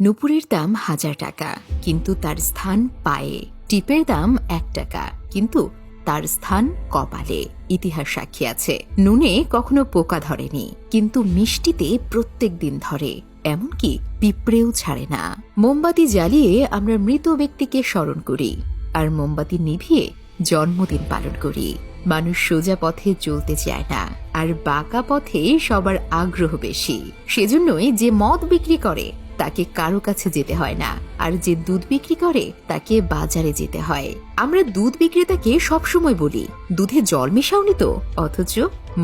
নুপুরের দাম ১,০০০ টাকা, কিন্তু তার স্থান পায়ে। টিপের দাম ১ টাকা, কিন্তু তার স্থান কপালে। ইতিহাস সাক্ষী আছে, নুনে কখনো পোকা ধরেনি, কিন্তু মিষ্টিতে প্রত্যেক দিন ধরে। এমনকি পিঁপড়েও ছাড়ে না। মোমবাতি জ্বালিয়ে আমরা মৃত ব্যক্তিকে স্মরণ করি, আর মোমবাতি নিভিয়ে জন্মদিন পালন করি। মানুষ সোজা পথে চলতে চায় না, আর বাঁকা পথে সবার আগ্রহ বেশি। সেজন্যই যে মদ বিক্রি করে তাকে কারো কাছে যেতে হয় না, আর যে দুধ বিক্রি করে তাকে বাজারে যেতে হয়। আমরা দুধ বিক্রেতাকে সবসময় বলি, দুধে জল মেশাওনি তো, অথচ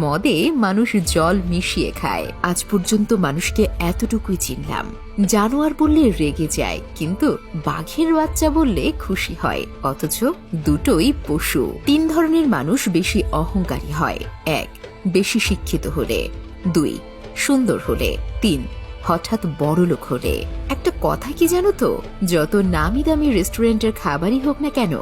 মদে মানুষ জল মিশিয়ে খায়। আজ পর্যন্ত মানুষকে এতটুকুই চিনলাম, জানোয়ার বললে রেগে যায়, কিন্তু বাঘের বাচ্চা বললে খুশি হয়। অথচ দুটোই পশু। ৩ ধরনের মানুষ বেশি অহংকারী হয়। ১. বেশি শিক্ষিত হলে। ২. সুন্দর হলে। ৩. হঠাৎ বড়লোক হলে। একটা কথা কি জানো তো, যত নামি দামি রেস্টুরেন্টের খাবারই হোক না কেন,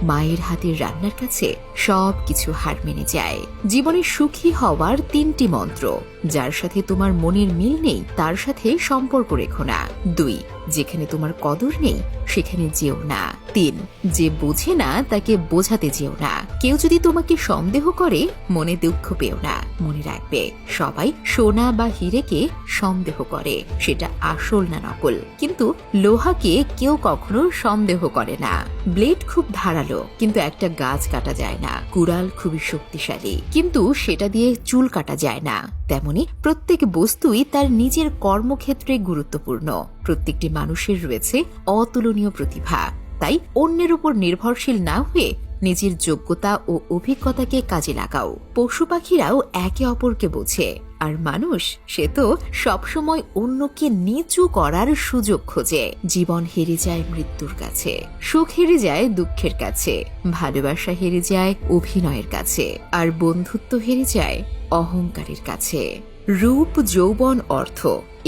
মায়ের হাতের রান্নার কাছে সব কিছু হার মেনে যায়। জীবনে সুখী হওয়ার ৩টি মন্ত্র। যার সাথে তোমার মনের মিল নেই তার সাথে সম্পর্ক রেখো না। ২. যেখানে তোমার কদর নেই সেখানে যেও না। ৩. যে বোঝে না তাকে বোঝাতে যেও না। কেউ যদি তোমাকে সন্দেহ করে মনে দুঃখ পেও না। মনে রাখবে, সবাই সোনা বা হীরেকে সন্দেহ করে, সেটা আসল না নকল। কিন্তু লোহাকে কেউ কখনো সন্দেহ করে না। ব্লেড খুব ধারালো, কিন্তু একটা গাছ কাটা যায় না। কুড়াল খুবই শক্তিশালী, কিন্তু সেটা দিয়ে চুল কাটা যায় না। তেমনি প্রত্যেক বস্তুই তার নিজের কর্মক্ষেত্রে গুরুত্বপূর্ণ। প্রত্যেকটি মানুষের রয়েছে অতুলনীয় প্রতিভা। তাই অন্যের উপর নির্ভরশীল না হয়ে নিজের যোগ্যতা ও অভিজ্ঞতাকে কাজে লাগাও। পশু পাখিরাও একে অপরকে বোঝে, আর মানুষ সে তো সবসময় অন্যকে নিচু করার সুযোগ খোঁজে। জীবন হেরে যায় মৃত্যুর কাছে, সুখ হেরে যায় দুঃখের কাছে, ভালোবাসা হেরে যায় অভিনয়ের কাছে, আর বন্ধুত্ব হেরে যায় অহংকারের কাছে। রূপ, যৌবন, অর্থ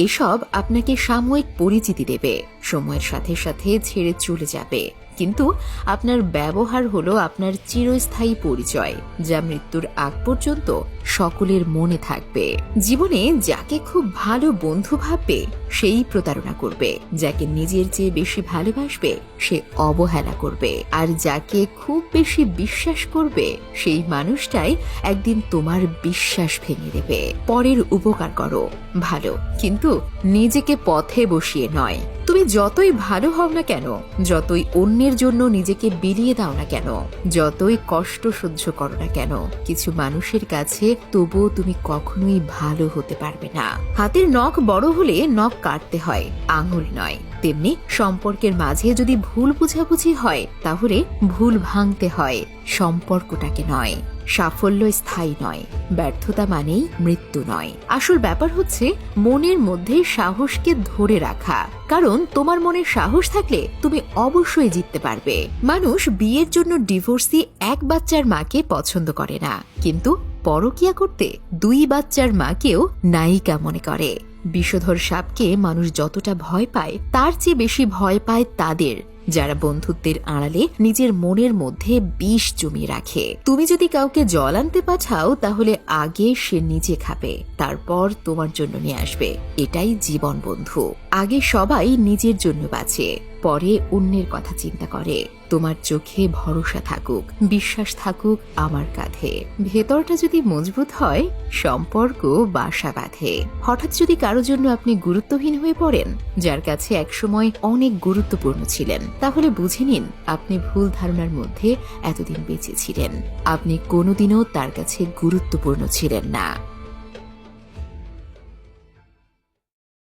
এসব আপনাকে সাময়িক পরিচিতি দেবে, সময়ের সাথে সাথে ছেড়ে চলে যাবে। কিন্তু আপনার ব্যবহার হলো আপনার চিরস্থায়ী পরিচয়, যা মৃত্যুর আগ পর্যন্ত সকলের মনে থাকবে। জীবনে যাকে খুব ভালো বন্ধু ভাববে সেই প্রতারণা করবে, যাকে নিজের চেয়ে বেশি ভালোবাসবে সে অবহেলা করবে, আর যাকে খুব বেশি বিশ্বাস করবে সেই মানুষটাই একদিন তোমার বিশ্বাস ভেঙে দেবে। পরের উপকার করো ভালো, কিন্তু নিজেকে পথে বসিয়ে নয়। তুমি যতই ভালো হও না কেন, যতই অন্যের জন্য নিজেকে বিলিয়ে দাও না কেন, যতই কষ্ট সহ্য করো না কেন, কিছু মানুষের কাছে তবুও তুমি কখনোই ভালো হতে পারবে না। হাতের নখ বড় হলে নখ কাটতে হয়, আঙুল নয়। তেমনি সম্পর্কের মাঝে যদি ভুল বুঝাবুঝি হয়, তাহলে ভুল ভাঙতে হয়, সম্পর্কটাকে নয়। সাফল্য স্থায়ী নয়, ব্যর্থতা মানেই মৃত্যু নয়। আসল ব্যাপার হচ্ছে মনের মধ্যে সাহসকে ধরে রাখা, কারণ তোমার মনে সাহস থাকলে তুমি অবশ্যই জিততে পারবে। মানুষ বিয়ের জন্য ডিভোর্সি এক বাচ্চার মাকে পছন্দ করে না, কিন্তু পরকিয়া করতে 2 বাচ্চার মাকেও নায়িকা মনে করে। বিষধর সাপকে মানুষ যতটা ভয় পায়, তার চেয়ে বেশি ভয় পায় তাদের যারা বন্ধুত্বের আড়ালে নিজের মনের মধ্যে বিষ জমিয়ে রাখে। তুমি যদি কাউকে জল আনতে পাঠাও, তাহলে আগে সে নিজে খাবে, তারপর তোমার জন্য নিয়ে আসবে। এটাই জীবন বন্ধু। আগে সবাই নিজের জন্য বাঁচে, পরে অন্যের কথা চিন্তা করে। তোমার চোখে ভরসা থাকুক, বিশ্বাস থাকুক আমার কাঁধে। ভেতরটা যদি মজবুত হয়, সম্পর্ক বাসা বাঁধে। হঠাৎ যদি কারো জন্য আপনি গুরুত্বহীন হয়ে পড়েন, যার কাছে একসময় অনেক গুরুত্বপূর্ণ ছিলেন, তাহলে বুঝে নিন আপনি ভুল ধারণার মধ্যে এতদিন বেঁচে ছিলেন। আপনি কোনোদিনও তার কাছে গুরুত্বপূর্ণ ছিলেন না।